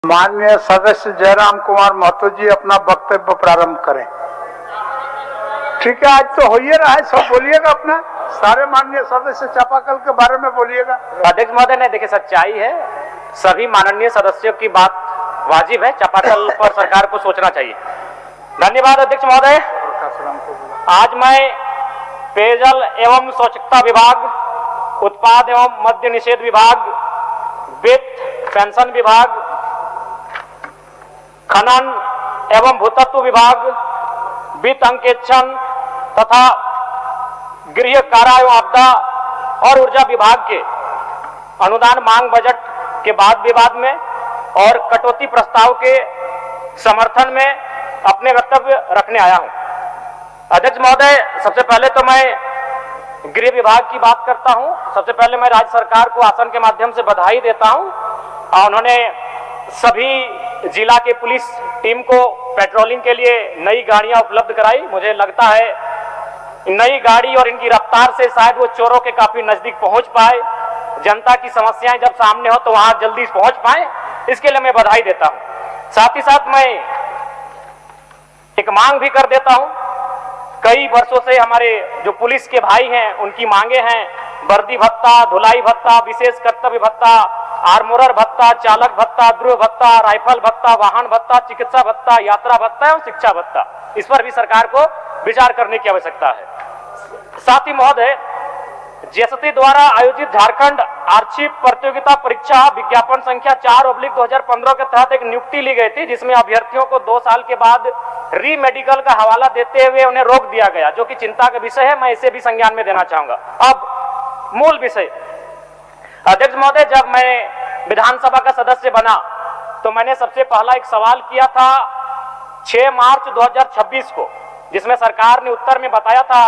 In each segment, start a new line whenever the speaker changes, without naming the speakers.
माननीय सदस्य जयराम कुमार महतो जी अपना वक्तव्य प्रारंभ करें। ठीक है, आज तो हो ही रहा है, सब बोलिएगा अपना, सारे माननीय सदस्य चापाकल के बारे में बोलिएगा।
अध्यक्ष महोदय ने देखिए, सच्चाई है, सभी माननीय सदस्यों की बात वाजिब है, चापाकल पर सरकार को सोचना चाहिए। धन्यवाद अध्यक्ष महोदय। आज मैं पेयजल एवं स्वच्छता विभाग, उत्पाद एवं मद्य निषेध विभाग, वित्त पेंशन विभाग, खनन एवं भूतत्व विभाग, वित्त अंकेक्षण तथा गृह कारा एवं आपदा और ऊर्जा विभाग के अनुदान मांग बजट के बाद विवाद में और कटौती प्रस्ताव के समर्थन में अपने वक्तव्य रखने आया हूं। अध्यक्ष महोदय, सबसे पहले तो मैं गृह विभाग की बात करता हूं। सबसे पहले मैं राज्य सरकार को आसन के माध्यम से बधाई देता हूं। उन्होंने सभी जिला के पुलिस टीम को पेट्रोलिंग के लिए नई गाड़ियां उपलब्ध कराई। मुझे लगता है नई गाड़ी और इनकी रफ्तार से शायद वो चोरों के काफी नजदीक पहुंच पाए, जनता की समस्याएं जब सामने हो तो वहां जल्दी पहुंच पाए, इसके लिए मैं बधाई देता हूं। साथ ही साथ मैं एक मांग भी कर देता हूं। कई वर्षों से हमारे जो पुलिस के भाई हैं उनकी मांगे हैं, वर्दी भत्ता, धुलाई भत्ता, विशेष कर्तव्य भत्ता, आर्मोरर भत्ता, चालक भत्ता, ध्रुव भत्ता, राइफल भत्ता, वाहन भत्ता, चिकित्सा भत्ता, यात्रा भत्ता एवं शिक्षा भत्ता। इस पर भी सरकार को विचार करने की आवश्यकता है। साथ ही महोदय, जेएसएससी द्वारा आयोजित झारखंड आर्चिव प्रतियोगिता परीक्षा विज्ञापन संख्या 4/2015 के तहत एक नियुक्ति ली गई थी, जिसमें अभ्यर्थियों को 2 साल के बाद री मेडिकल का हवाला देते हुए उन्हें रोक दिया गया, जो कि चिंता का विषय है। मैं इसे भी संज्ञान में देना चाहूंगा। अब मूल विषय, अध्यक्ष महोदय, जब मैं विधानसभा का सदस्य बना तो मैंने सबसे पहला एक सवाल किया था 6 मार्च 2026 को, जिसमें सरकार ने उत्तर में बताया था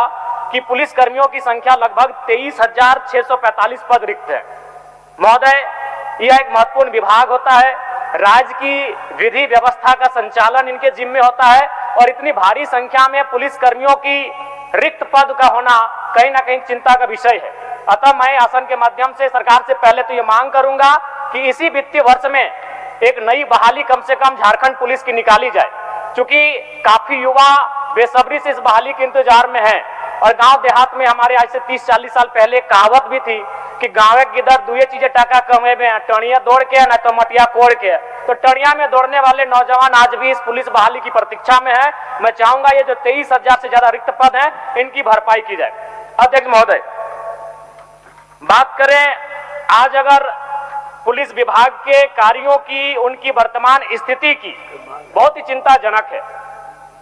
कि पुलिस कर्मियों की संख्या लगभग 23,645 पद रिक्त है। महोदय, यह एक महत्वपूर्ण विभाग होता है, राज्य की विधि व्यवस्था का संचालन इनके जिम्मे होता है, और इतनी भारी संख्या में पुलिस कर्मियों की रिक्त पद का होना कहीं ना कहीं चिंता का विषय है। अतः मैं आसन के माध्यम से सरकार से पहले तो ये मांग करूंगा कि इसी वित्तीय वर्ष में एक नई बहाली कम से कम झारखंड पुलिस की निकाली जाए, क्योंकि काफी युवा बेसब्री से इस बहाली के इंतजार में है। और गांव देहात में हमारे आज से 30-40 साल पहले कहावत भी थी कि गाँव के इधर 2 चीजें टका कमे में, टणिया दौड़ के ना तो मटिया कोड़ के। तो टणिया में दौड़ने वाले नौजवान आज भी इस पुलिस बहाली की प्रतीक्षा में है। मैं चाहूंगा ये जो 23,000 से ज्यादा रिक्त पद हैं, इनकी भरपाई की जाए। अध्यक्ष महोदय, बात करें आज अगर पुलिस विभाग के कार्यों की, उनकी वर्तमान स्थिति की, बहुत ही चिंताजनक है।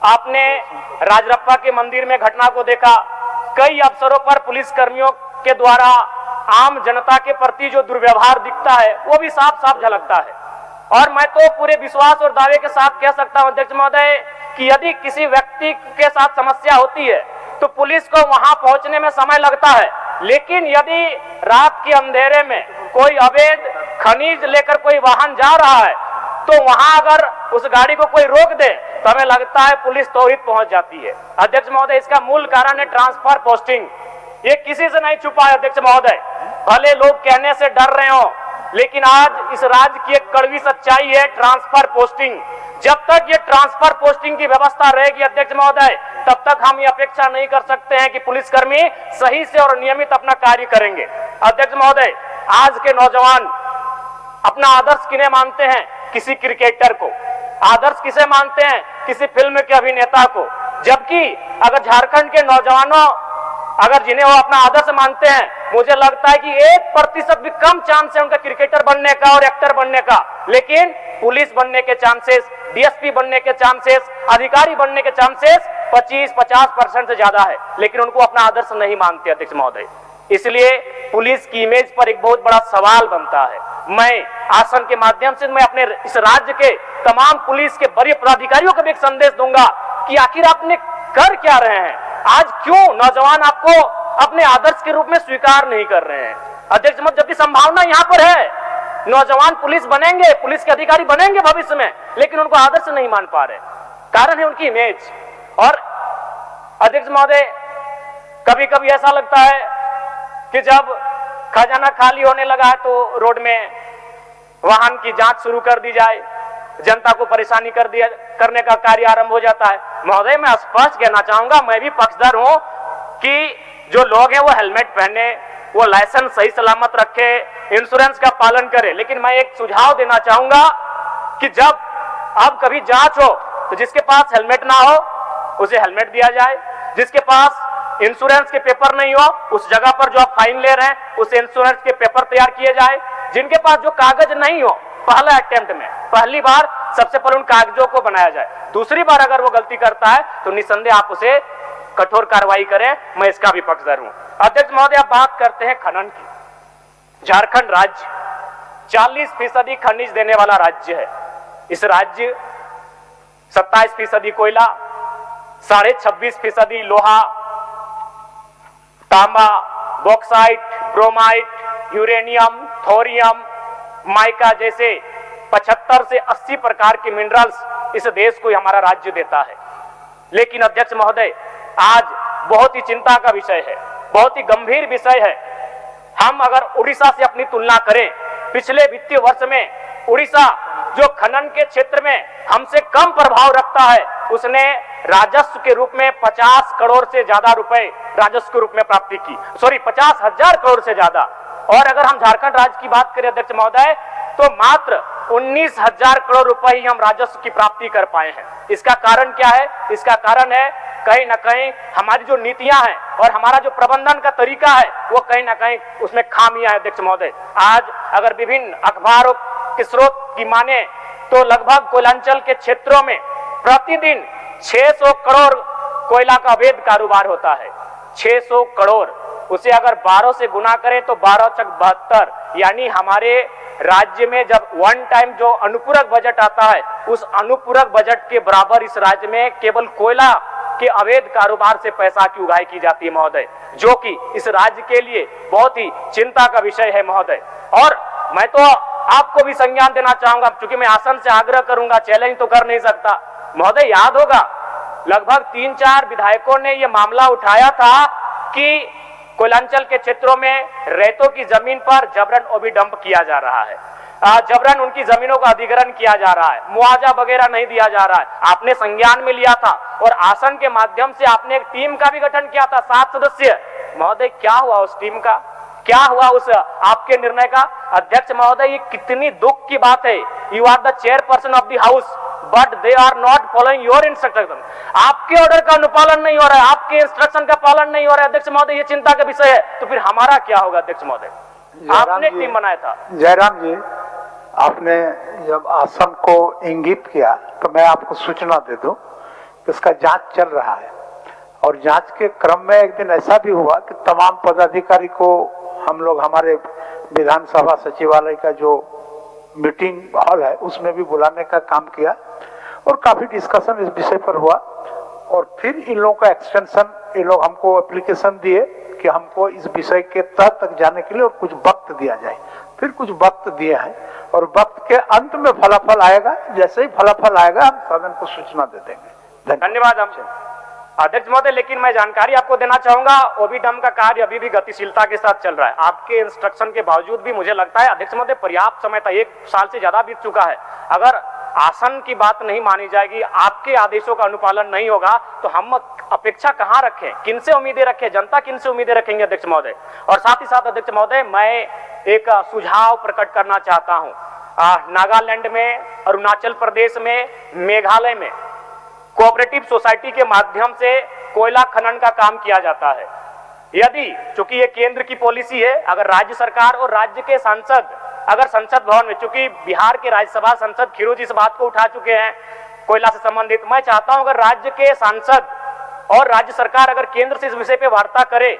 आपने राजरप्पा के मंदिर में घटना को देखा। कई अवसरों पर पुलिस कर्मियों के द्वारा आम जनता के प्रति जो दुर्व्यवहार दिखता है वो भी साफ साफ झलकता है। और मैं तो पूरे विश्वास और दावे के साथ कह सकता हूं अध्यक्ष महोदय कि यदि किसी व्यक्ति के साथ समस्या होती है तो पुलिस को वहां पहुंचने में समय लगता है, लेकिन यदि रात के अंधेरे में कोई अवैध खनिज लेकर कोई वाहन जा रहा है तो वहां अगर उस गाड़ी को कोई रोक दे तो हमें लगता है पुलिस त्वरित पहुंच जाती है। अध्यक्ष महोदय, इसका मूल कारण है ट्रांसफर पोस्टिंग। ये किसी से नहीं छुपा है अध्यक्ष महोदय, भले लोग कहने से डर रहे हो, लेकिन आज इस राज्य की एक कड़वी सच्चाई है ट्रांसफर पोस्टिंग। जब तक ये ट्रांसफर पोस्टिंग की व्यवस्था रहेगी अध्यक्ष महोदय, तब तक हम ये अपेक्षा नहीं कर सकते हैं कि पुलिसकर्मी सही से और नियमित अपना कार्य करेंगे। अध्यक्ष महोदय, आज के नौजवान अपना आदर्श किन्हें मानते हैं? किसी क्रिकेटर को। आदर्श किसे मानते हैं? किसी फिल्म के अभिनेता को। जबकि अगर झारखंड के नौजवानों अगर जिन्हें वो अपना आदर्श मानते हैं, मुझे लगता है कि 1% भी कम चांस है उनका क्रिकेटर बनने का और एक्टर बनने का, लेकिन पुलिस बनने के चांसेस, डीएसपी बनने के चांसेस, अधिकारी बनने के चांसेस 25-50% से ज्यादा है, लेकिन उनको अपना आदर्श नहीं मानते अध्यक्ष महोदय। इसलिए पुलिस की इमेज पर एक बहुत बड़ा सवाल बनता है। मैं आसन के माध्यम से मैं अपने इस राज्य के तमाम पुलिस के वरीय पदाधिकारियों को भी एक संदेश दूंगा कि आखिर आपने कर क्या रहे हैं? आज क्यों नौजवान आपको अपने आदर्श के रूप में स्वीकार नहीं कर रहे हैं? अध्यक्ष महोदय, जबकि संभावना यहाँ पर है, नौजवान पुलिस बनेंगे, पुलिस के अधिकारी बनेंगे भविष्य में, लेकिन उनको आदर्श नहीं मान पा रहे। कारण है उनकी इमेज। और अध्यक्ष महोदय, कभी कभी ऐसा लगता है कि जब खजाना खाली होने लगा है तो रोड में वाहन की जांच शुरू कर दी जाए, जनता को परेशानी करने का कार्य आरंभ हो जाता है। महोदय, मैं स्पष्ट कहना चाहूंगा, मैं भी पक्षधर हूं कि जो लोग हैं वो हेलमेट पहने, वो लाइसेंस सही सलामत रखे, इंश्योरेंस का पालन करें। लेकिन मैं एक सुझाव देना चाहूंगा कि जब अब कभी जांच हो तो जिसके पास हेलमेट ना हो उसे हेलमेट दिया जाए, जिसके पास इंश्योरेंस के पेपर नहीं हो उस जगह पर जो आप फाइन ले रहे हैं उस इंश्योरेंस के पेपर तैयार किए जाए, जिनके पास जो कागज नहीं हो पहला अटेम्प्ट में पहली बार सबसे पहले उन कागजों को बनाया जाए, दूसरी बार अगर वो गलती करता है तो निस्संदेह आप उसे कठोर कार्रवाई करें। मैं इसका भी पक्षधर हूं। अध्यक्ष महोदय, आप बात करते हैं खनन की। झारखंड राज्य 40% खनिज देने वाला राज्य है। इस राज्य 27% कोयला, 26.5% लोहा, तांबा, bauxite, bromide, uranium, thorium, mica जैसे 75 से 80 प्रकार के मिनरल्स इस देश को हमारा राज्य देता है। लेकिन अध्यक्ष महोदय, आज बहुत ही चिंता का विषय है, बहुत ही गंभीर विषय है। हम अगर उड़ीसा से अपनी तुलना करें, पिछले वित्तीय वर्ष में उड़ीसा जो खनन के क्षेत्र में हमसे कम प्रभाव रखता है, उसने राजस्व के रूप में 50 करोड़ से ज्यादा रुपए राजस्व के रूप में प्राप्ति की, 50,000 करोड़ से ज्यादा। और अगर हम झारखंड राज्य की बात करें अध्यक्ष महोदय, तो मात्र 19,000 करोड़ रुपए ही हम राजस्व की प्राप्ति कर पाए हैं। इसका कारण क्या है? इसका कारण है कहीं ना कहीं हमारी जो नीतियां हैं और हमारा जो प्रबंधन का तरीका है वो कहीं ना कहीं उसमें खामियां है। अध्यक्ष महोदय, आज अगर विभिन्न अखबारों के स्रोत की माने तो लगभग कोयलांचल के क्षेत्रों में प्रतिदिन 600 करोड़ कोयला का अवैध कारोबार होता है। 600 करोड़, उसे अगर 12 से गुना करें तो 12 चक 72, यानी हमारे राज्य में जब वन टाइम जो अनुपूरक बजट आता है उस अनुपूरक बजट के बराबर इस राज्य में केवल कोयला के अवैध कारोबार से पैसा की उगाही की जाती है महोदय, जो कि इस राज्य के लिए बहुत ही चिंता का विषय है महोदय। और मैं तो आपको भी संज्ञान देना चाहूंगा, क्योंकि मैं आसन से आग्रह करूंगा, चैलेंज तो कर नहीं सकता। महोदय, याद होगा लगभग 3-4 विधायकों ने यह मामला उठाया था कि कोयलांचल के क्षेत्रों में रेतों की जमीन पर जबरन ओबी डंप किया जा रहा है, जबरन उनकी जमीनों का अधिग्रहण किया जा रहा है, मुआवजा वगैरह नहीं दिया जा रहा है। आपने संज्ञान में लिया था और आसन के माध्यम से आपने एक टीम का भी गठन किया था 7 सदस्य। महोदय, क्या हुआ उस टीम का? क्या हुआ उस आपके निर्णय का? अध्यक्ष महोदय, ये कितनी दुख की बात है। You are the chairperson of the house but they are not following your instruction. आपके ऑर्डर का अनुपालन नहीं हो रहा है, आपके इंस्ट्रक्शन का पालन नहीं हो रहा है। अध्यक्ष महोदय, ये चिंता का विषय है। तो फिर हमारा क्या होगा? अध्यक्ष महोदय, आपने टीम बनाया था।
जयराम जी, आपने जब आसन को इंगित किया तो मैं आपको सूचना दे दूं कि इसका जांच चल रहा है। और जांच के क्रम में एक दिन ऐसा भी हुआ कि तमाम पदाधिकारी को हम लोग हमारे विधानसभा सचिवालय का जो मीटिंग हॉल है उसमें भी बुलाने का काम किया और काफी डिस्कशन इस विषय पर हुआ। और फिर इन लोगों का एक्सटेंशन, इन लोग हमको एप्लीकेशन दिए कि हमको इस विषय के तह तक जाने के लिए और कुछ वक्त दिया जाए। फिर कुछ वक्त दिए हैं और वक्त के अंत में फलाफल आएगा। जैसे ही फलाफल आएगा हम सदन को सूचना दे देंगे।
धन्यवाद अध्यक्ष महोदय। लेकिन मैं जानकारी आपको देना चाहूंगा, ओबी डंप का कार्य अभी भी गतिशीलता के साथ चल रहा है। आपके इंस्ट्रक्शन के बावजूद भी मुझे लगता है अध्यक्ष महोदय पर्याप्त समय था, 1 साल से ज्यादा बीत चुका है। अगर आसन की बात नहीं मानी जाएगी, आपके आदेशों का अनुपालन नहीं होगा तो हम अपेक्षा कहां रखें, किनसे उम्मीदें रखें, जनता किनसे उम्मीदें रखेंगे अध्यक्ष महोदय। और साथ ही साथ अध्यक्ष महोदय, मैं एक सुझाव प्रकट करना चाहता हूं। नागालैंड में, अरुणाचल प्रदेश में, मेघालय में कोऑपरेटिव सोसाइटी के माध्यम से कोयला खनन का काम किया जाता है। यदि, चूंकि ये केंद्र की पॉलिसी है, अगर राज्य सरकार और राज्य के सांसद अगर संसद भवन में, चूंकि बिहार के राज्यसभा सांसद खीरू जी इस बात को उठा चुके हैं कोयला से संबंधित, मैं चाहता हूं अगर राज्य के सांसद और राज्य सरकार अगर केंद्र से इस विषय पे वार्ता करे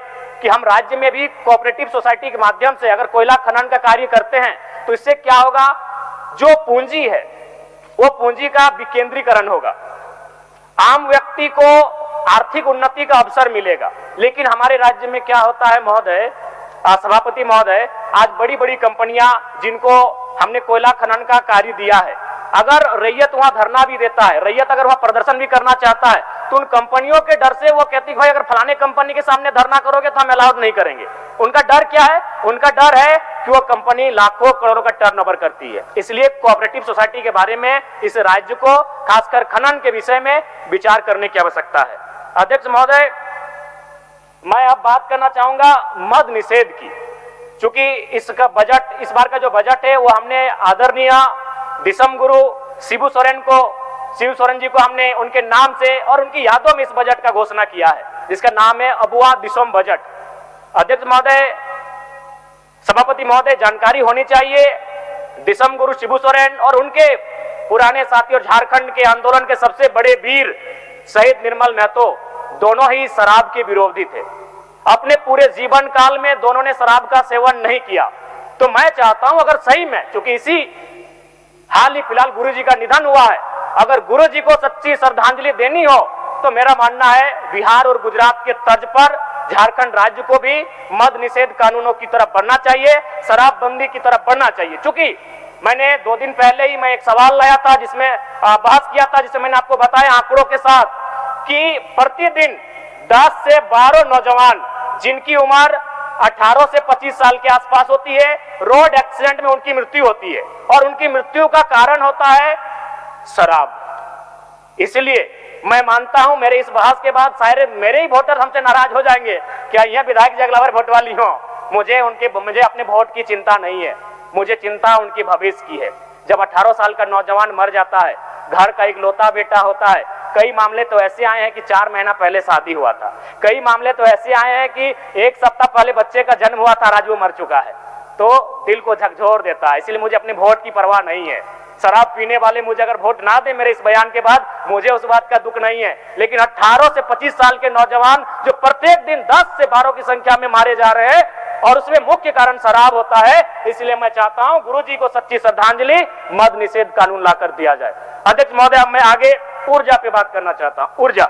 कि हम राज्य में भी कोऑपरेटिव सोसाइटी के माध्यम से अगर कोयला खनन का कार्य करते हैं तो इससे क्या होगा, जो पूंजी है वो पूंजी का विकेंद्रीकरण होगा, आम व्यक्ति को आर्थिक उन्नति का अवसर मिलेगा। लेकिन हमारे राज्य में क्या होता है महोदय, सभापति महोदय, आज बड़ी बड़ी कंपनियां जिनको हमने कोयला खनन का कार्य दिया है, अगर रैयत वहां धरना भी देता है, रैयत अगर वहां प्रदर्शन भी करना चाहता है तो उन कंपनियों के डर से वो कहती भाई अगर फलाने कंपनी के सामने धरना करोगे तो हम अलाउड नहीं करेंगे। उनका डर क्या है? उनका डर है कि वो कंपनी लाखों करोड़ों का टर्नओवर करती है। इसलिए कोऑपरेटिव सोसाइटी के बारे में इस राज्य को खासकर खनन के विषय में विचार करने की आवश्यकता है। अध्यक्ष महोदय, मैं अब बात करना चाहूंगा मद निषेध की। चूंकि इसका बजट, इस बार का जो बजट है वो हमने आदरणीय दिसम गुरु शिबू सोरेन जी को हमने उनके नाम से और उनकी यादों में इस बजट का घोषणा किया है, जिसका नाम है अबुआ दिसम बजट। अध्यक्ष महोदय, सभापति महोदय, जानकारी होनी चाहिए दिसम गुरु शिबू सोरेन और उनके पुराने साथी और झारखंड के आंदोलन के सबसे बड़े वीर शहीद निर्मल महतो दोनों ही शराब के विरोधी थे। अपने पूरे जीवन काल में दोनों ने शराब का सेवन नहीं किया। तो मैं चाहता हूं अगर सही में, क्योंकि इसी हाल ही फिलहाल गुरु जी का निधन हुआ है, अगर गुरु जी को सच्ची श्रद्धांजलि देनी हो तो मेरा मानना है बिहार और गुजरात के तर्ज पर झारखंड राज्य को भी मद निषेध कानूनों की तरफ बढ़ना चाहिए, शराबबंदी की तरफ बढ़ना चाहिए। चूंकि मैंने 2 दिन पहले ही मैं एक सवाल लाया था जिसमें बहस किया था, जिसमें मैंने आपको बताया आंकड़ों के साथ कि प्रतिदिन 10 से 12 नौजवान जिनकी उम्र 18 से 25 साल के आसपास होती है, रोड एक्सीडेंट में उनकी मृत्यु होती है और उनकी मृत्यु का कारण होता है शराब। इसलिए मैं मानता हूं मेरे इस बहस के बाद शायद मेरे ही वोटर हमसे नाराज हो जाएंगे, क्या यह विधायक जगलावर वोट वाली हो। मुझे अपने वोट की चिंता नहीं है, मुझे चिंता उनके भविष्य की है। जब 18 साल का नौजवान मर जाता है, घर का इकलौता बेटा होता है, कई मामले तो ऐसे आए हैं कि 4 महीना पहले शादी हुआ था, कई मामले तो ऐसे आए हैं कि 1 सप्ताह पहले बच्चे का जन्म हुआ था, आज वो मर चुका है, तो दिल को झकझोर देता है। इसलिए मुझे अपने वोट की परवाह नहीं है। शराब पीने वाले मुझे अगर वोट ना दे मेरे इस बयान के बाद, मुझे उस बात का दुख नहीं है, लेकिन 18 से 25 साल के नौजवान जो प्रत्येक दिन 10 से 12 की संख्या में मारे जा रहे हैं और उसमें मुख्य कारण शराब होता है। इसलिए मैं चाहता हूं गुरुजी को सच्ची श्रद्धांजलि, मद निषेध कानून लाकर दिया जाए। अध्यक्ष महोदय, अब मैं आगे ऊर्जा पे बात करना चाहता हूं। ऊर्जा,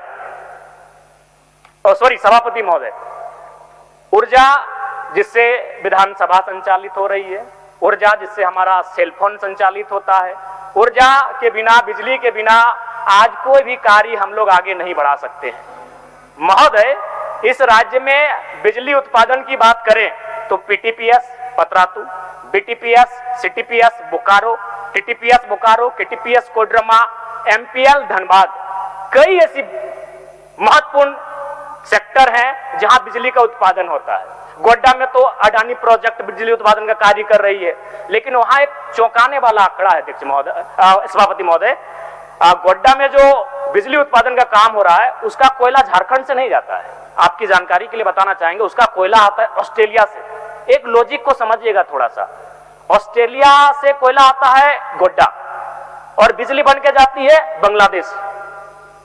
सभापति महोदय, ऊर्जा जिससे विधानसभा संचालित हो रही है, ऊर्जा जिससे हमारा सेलफोन संचालित होता है, ऊर्जा के बिना, बिजली के बिना आज कोई भी कार्य हम लोग आगे नहीं बढ़ा सकते हैं। महोदय, इस राज्य में बिजली उत्पादन की बात करें तो PTPS Patratu, BTPS CTPS Bokaro, TTPS Bokaro, KTPS Koderma, MPL Dhanbad, कई ऐसी महत्वपूर्ण सेक्टर हैं जहां बिजली का उत्पादन होता है। गोड्डा में तो अडानी प्रोजेक्ट बिजली उत्पादन का कार्य कर रही है, लेकिन वहां एक चौंकाने वाला आंकड़ा है अध्यक्ष महोदय, सभापति महोदय, गोड्डा में जो बिजली उत्पादन का काम हो रहा है उसका कोयला झारखंड से नहीं जाता है। आपकी जानकारी के लिए बताना चाहेंगे, उसका कोयला आता है ऑस्ट्रेलिया से। एक लॉजिक को समझिएगा थोड़ा सा, ऑस्ट्रेलिया से कोयला आता है गोड्डा और बिजली बन के जाती है बांग्लादेश।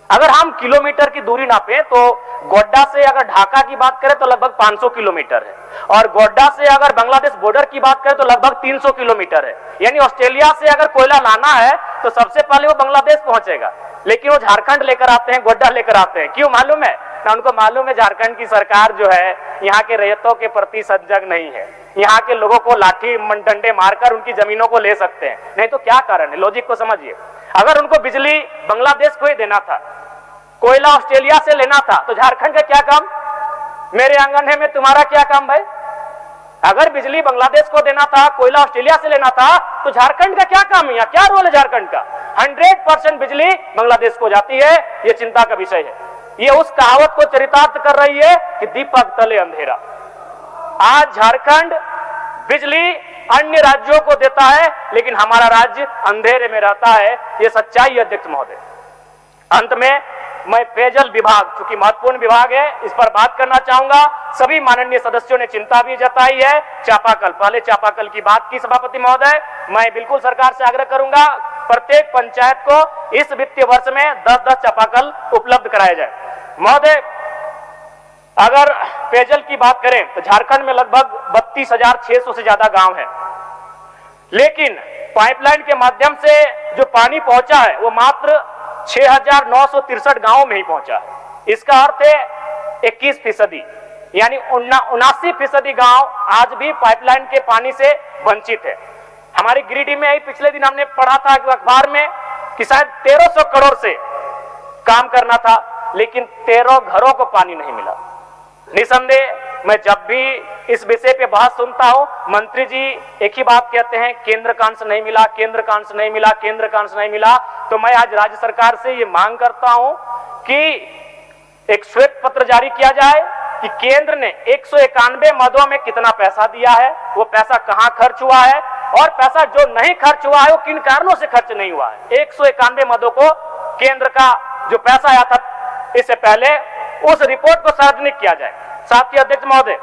अगर हम किलोमीटर की दूरी नापे तो गोड्डा से अगर ढाका की बात करें तो लगभग 500 किलोमीटर है और गोड्डा से अगर बांग्लादेश बॉर्डर की बात करें तो लगभग 300 किलोमीटर है। यानी ऑस्ट्रेलिया से अगर कोयला लाना है तो सबसे पहले वो बांग्लादेश पहुंचेगा, लेकिन वो झारखंड लेकर आते हैं, गोड्डा लेकर आते हैं। क्यों मालूम है ना? उनको मालूम है झारखंड की सरकार जो है यहाँ के रैयतों के प्रति सजग नहीं है, यहाँ के लोगों को लाठी डंडे मारकर उनकी जमीनों को ले सकते हैं। नहीं तो क्या कारण है? लॉजिक को समझिए। अगर उनको बिजली बांग्लादेश को ही देना था, कोयला ऑस्ट्रेलिया से लेना था, तो झारखंड का क्या काम? मेरे आंगन है में तुम्हारा क्या काम भाई? अगर बिजली बांग्लादेश को देना था, कोयला ऑस्ट्रेलिया से लेना था, तो झारखंड का क्या काम है? क्या रोल है झारखंड का? 100% बिजली बांग्लादेश को जाती है। यह चिंता का विषय है। ये उस कहावत को चरितार्थ कर रही है कि दीपक तले अंधेरा। आज झारखंड बिजली अन्य राज्यों को देता है, लेकिन हमारा राज्य अंधेरे में रहता है। यह सच्चाई है अध्यक्ष महोदय। अंत में मैं पेयजल विभाग, चूंकि महत्वपूर्ण विभाग है, इस पर बात करना चाहूंगा। सभी माननीय सदस्यों ने चिंता भी जताई है। चापाकल, पहले चापाकल की बात की सभापति महोदय, मैं बिल्कुल सरकार से आग्रह करूंगा प्रत्येक पंचायत को इस वित्तीय वर्ष में 10-10 चापाकल उपलब्ध कराया जाए। महोदय, अगर पेयजल की बात करें तो झारखंड में लगभग 32,600 से ज्यादा गांव है, लेकिन पाइपलाइन के माध्यम से जो पानी पहुंचा है वो मात्र 6,963 गांवों में ही पहुंचा है। इसका अर्थ है 21%, यानी 79% गांव आज भी पाइपलाइन के पानी से वंचित है। हमारी गिरिडीह में ही पिछले दिन हमने पढ़ा था कि अखबार में कि शायद 1300 करोड़ से काम करना था, लेकिन 13 घरों को पानी नहीं मिला। निसंदेह मैं जब भी इस विषय पे बहस सुनता हूं, मंत्री जी एक ही बात कहते हैं, केंद्र का अंश नहीं मिला, केंद्र का अंश नहीं मिला, केंद्र का अंश नहीं मिला। तो मैं आज राज्य सरकार से ये मांग करता हूं कि एक श्वेत पत्र जारी किया जाए कि केंद्र ने 191 मदों में कितना पैसा दिया है, वो पैसा कहां खर्च हुआ है, और पैसा जो नहीं खर्च हुआ है वो किन कारणों से खर्च नहीं हुआ है। 191 मदों को केंद्र का जो पैसा आया था इससे पहले, उस रिपोर्ट को सार्वजनिक किया जाए। साथ ही अध्यक्ष महोदय,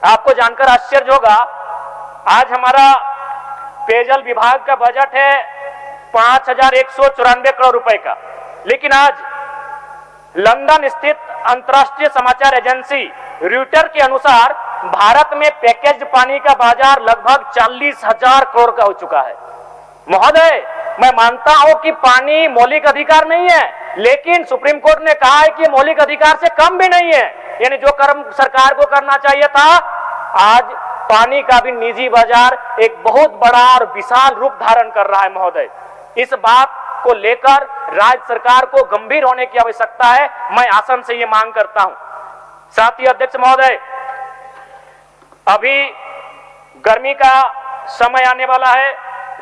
आपको जानकर आश्चर्य होगा, आज हमारा पेयजल विभाग का बजट है 5194 करोड़ रुपए का, लेकिन आज लंदन स्थित अंतर्राष्ट्रीय समाचार एजेंसी रॉयटर्स के अनुसार भारत में पैकेज्ड पानी का बाजार लगभग 40,000 करोड़ का हो चुका है। महोदय, मैं मानता हूं कि पानी मौलिक अधिकार नहीं है, लेकिन सुप्रीम कोर्ट ने कहा है कि मौलिक अधिकार से कम भी नहीं है, यानी जो कर्म सरकार को करना चाहिए था, आज पानी का भी निजी बाजार एक बहुत बड़ा और विशाल रूप धारण कर रहा है। महोदय, इस बात को लेकर राज्य सरकार को गंभीर होने की आवश्यकता है, मैं आसन से ये मांग करता हूं। साथ ही अध्यक्ष महोदय, अभी गर्मी का समय आने वाला है,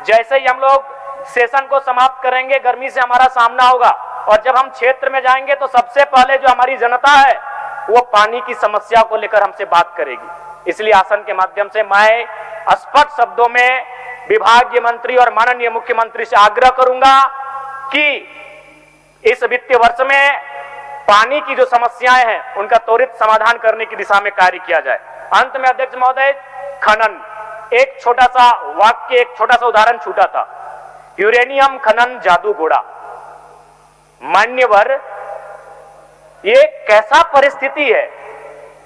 जैसे ही हम लोग सेशन को समाप्त करेंगे गर्मी से हमारा सामना होगा, और जब हम क्षेत्र में जाएंगे तो सबसे पहले जो हमारी जनता है वो पानी की समस्या को लेकर हमसे बात करेगी। इसलिए आसन के माध्यम से मैं स्पष्ट शब्दों में विभागीय मंत्री और माननीय मुख्यमंत्री से आग्रह करूंगा कि इस वित्तीय वर्ष में पानी की जो समस्याएं हैं उनका त्वरित समाधान करने की दिशा में कार्य किया जाए। अंत में अध्यक्ष महोदय, खनन, एक छोटा सा वाक्य, एक छोटा सा उदाहरण छूटा था, यूरेनियम खनन जादूगोड़ा। मान्यवर, ये कैसा परिस्थिति है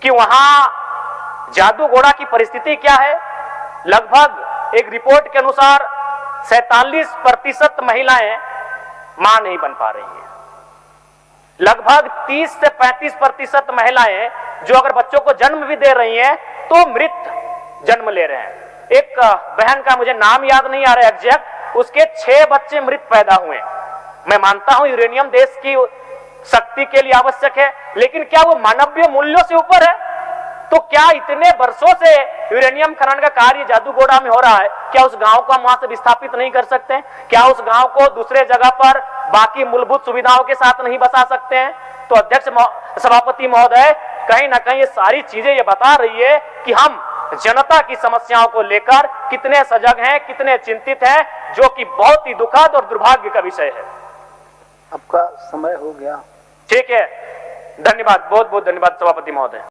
कि वहां जादूगोड़ा की परिस्थिति क्या है? लगभग एक रिपोर्ट के अनुसार 47% महिलाएं मां नहीं बन पा रही हैं। लगभग 30 से 35% महिलाएं जो अगर बच्चों को जन्म भी दे रही हैं तो मृत जन्म ले रहे हैं। एक बहन का मुझे नाम याद नहीं आ रहा है एग्जैक्ट, उसके 6 बच्चे मृत पैदा हुए। मैं मानता हूं यूरेनियम देश की शक्ति के लिए आवश्यक है, लेकिन क्या वो मानवीय मूल्यों से ऊपर है? तो क्या इतने वर्षों से यूरेनियम खनन का कार्य जादूगोड़ा में हो रहा है, क्या उस गांव को हम वहां से विस्थापित नहीं कर सकते हैं? क्या उस गांव को दूसरे जगह पर बाकी मूलभूत सुविधाओं के साथ नहीं बसा सकते हैं? तो अध्यक्ष सभापति महोदय, कहीं ना कहीं ये सारी चीजें ये बता रही है कि हम जनता की समस्याओं को लेकर कितने सजग हैं, कितने चिंतित हैं, जो कि बहुत ही दुखद और दुर्भाग्य का विषय है।
आपका समय हो गया।
ठीक है, धन्यवाद, बहुत बहुत धन्यवाद सभापति महोदय।